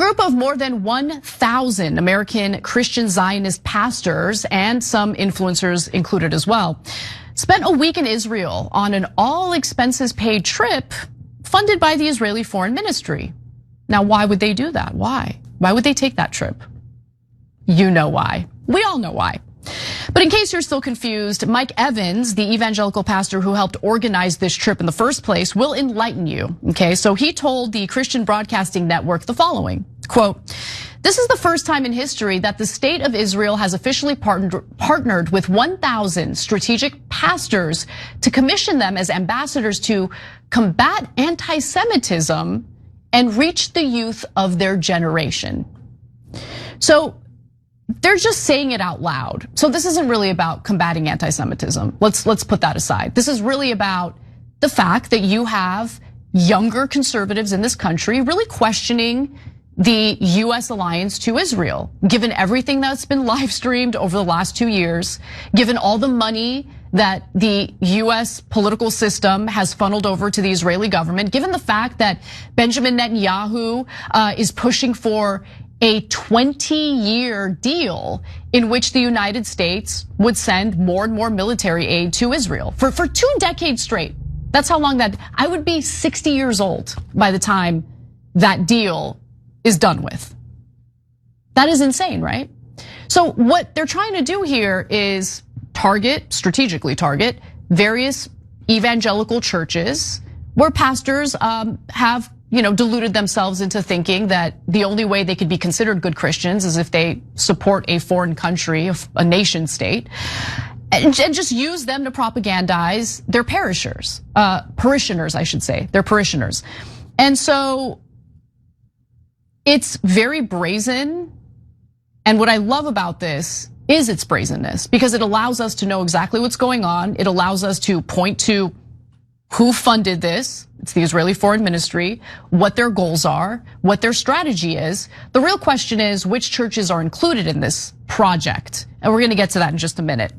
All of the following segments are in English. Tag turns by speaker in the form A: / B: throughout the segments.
A: group of more than 1,000 American Christian Zionist pastors and some influencers included as well spent a week in Israel on an all expenses paid trip funded by the Israeli Foreign Ministry. Now, why would they do that? Why? Why would they take that trip? You know why. We all know why. But in case you're still confused, Mike Evans, the evangelical pastor who helped organize this trip in the first place, will enlighten you, okay? So he told the Christian Broadcasting Network the following, quote, "This is the first time in history that the state of Israel has officially partnered with 1,000 strategic pastors to commission them as ambassadors to combat anti-Semitism and reach the youth of their generation." So they're just saying it out loud. So this isn't really about combating anti-Semitism. Let's put that aside. This is really about the fact that you have younger conservatives in this country really questioning the US alliance to Israel, given everything that's been live streamed over the last 2 years, given all the money that the US political system has funneled over to the Israeli government, given the fact that Benjamin Netanyahu is pushing for a 20-year deal in which the United States would send more and more military aid to Israel for 2 decades straight. That's how long that, I would be 60 years old by the time that deal is done with. That is insane, right? So what they're trying to do here is strategically target various evangelical churches where pastors have deluded themselves into thinking that the only way they could be considered good Christians is if they support a foreign country, a nation state, and just use them to propagandize their parishioners, I should say, their parishioners. And so it's very brazen. And what I love about this is its brazenness, because it allows us to know exactly what's going on. It allows us to point to who funded this. It's the Israeli Foreign Ministry, what their goals are, what their strategy is. The real question is which churches are included in this project. And we're gonna get to that in just a minute.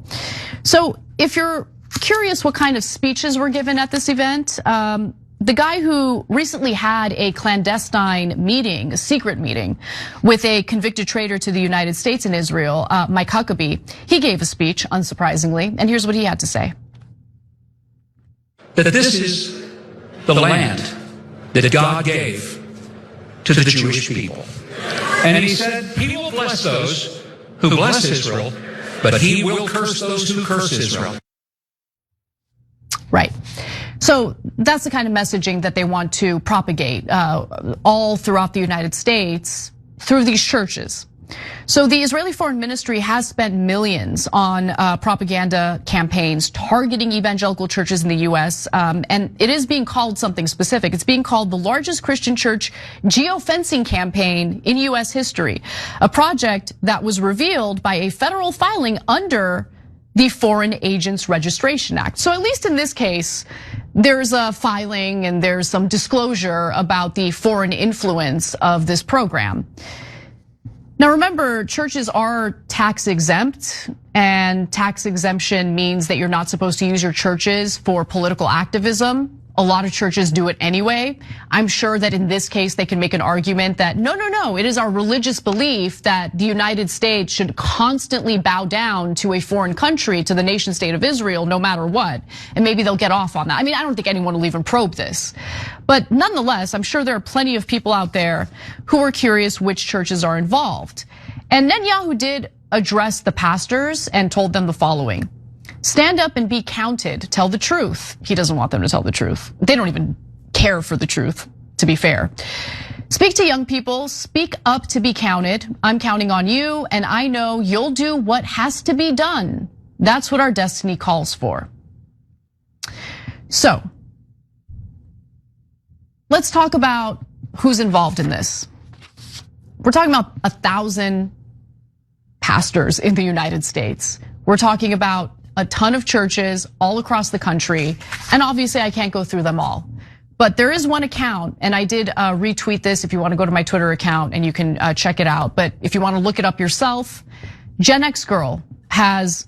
A: So if you're curious what kind of speeches were given at this event, the guy who recently had a clandestine meeting, a secret meeting with a convicted traitor to the United States and Israel, Mike Huckabee, he gave a speech, unsurprisingly, and here's what he had to say.
B: That this is the land that God gave to the Jewish people. And he said he will bless those who bless Israel, but he will curse those who curse Israel.
A: Right. So that's the kind of messaging that they want to propagate all throughout the United States through these churches. So the Israeli Foreign Ministry has spent millions on propaganda campaigns targeting evangelical churches in the US, and it is being called something specific. It's being called the largest Christian church geofencing campaign in US history, a project that was revealed by a federal filing under the Foreign Agents Registration Act. So at least in this case, there's a filing and there's some disclosure about the foreign influence of this program. Now remember, churches are tax exempt, and tax exemption means that you're not supposed to use your churches for political activism. A lot of churches do it anyway. I'm sure that in this case, they can make an argument that no, it is our religious belief that the United States should constantly bow down to a foreign country, to the nation state of Israel, no matter what. And maybe they'll get off on that. I mean, I don't think anyone will even probe this. But nonetheless, I'm sure there are plenty of people out there who are curious which churches are involved. And Netanyahu did address the pastors and told them the following. Stand up and be counted, tell the truth. He doesn't want them to tell the truth. They don't even care for the truth, to be fair. Speak to young people, speak up to be counted. I'm counting on you, and I know you'll do what has to be done. That's what our destiny calls for. So, let's talk about who's involved in this. We're talking about 1,000 pastors in the United States. We're talking about a ton of churches all across the country. And obviously I can't go through them all. But there is one account, and I did retweet this if you want to go to my Twitter account and you can check it out. But if you want to look it up yourself, Gen X Girl has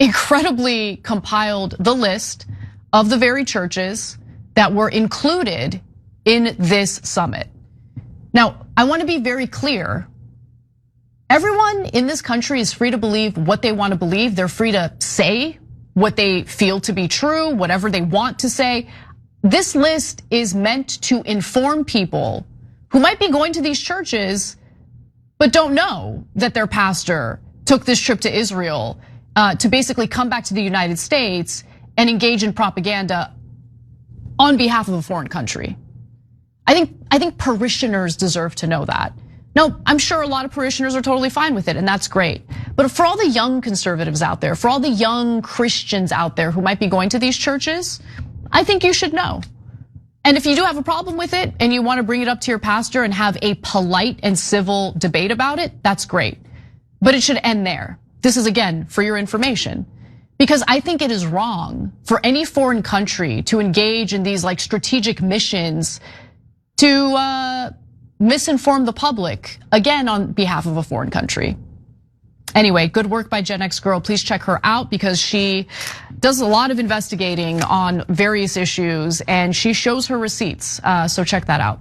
A: incredibly compiled the list of the very churches that were included in this summit. Now, I want to be very clear. Everyone in this country is free to believe what they want to believe. They're free to say what they feel to be true, whatever they want to say. This list is meant to inform people who might be going to these churches, but don't know that their pastor took this trip to Israel to basically come back to the United States and engage in propaganda on behalf of a foreign country. I think parishioners deserve to know that. No, I'm sure a lot of parishioners are totally fine with it, and that's great. But for all the young conservatives out there, for all the young Christians out there who might be going to these churches, I think you should know. And if you do have a problem with it and you want to bring it up to your pastor and have a polite and civil debate about it, that's great. But it should end there. This is, again, for your information. Because I think it is wrong for any foreign country to engage in these like strategic missions to misinform the public, again, on behalf of a foreign country. Anyway, good work by Gen X Girl. Please check her out because she does a lot of investigating on various issues and she shows her receipts. So check that out.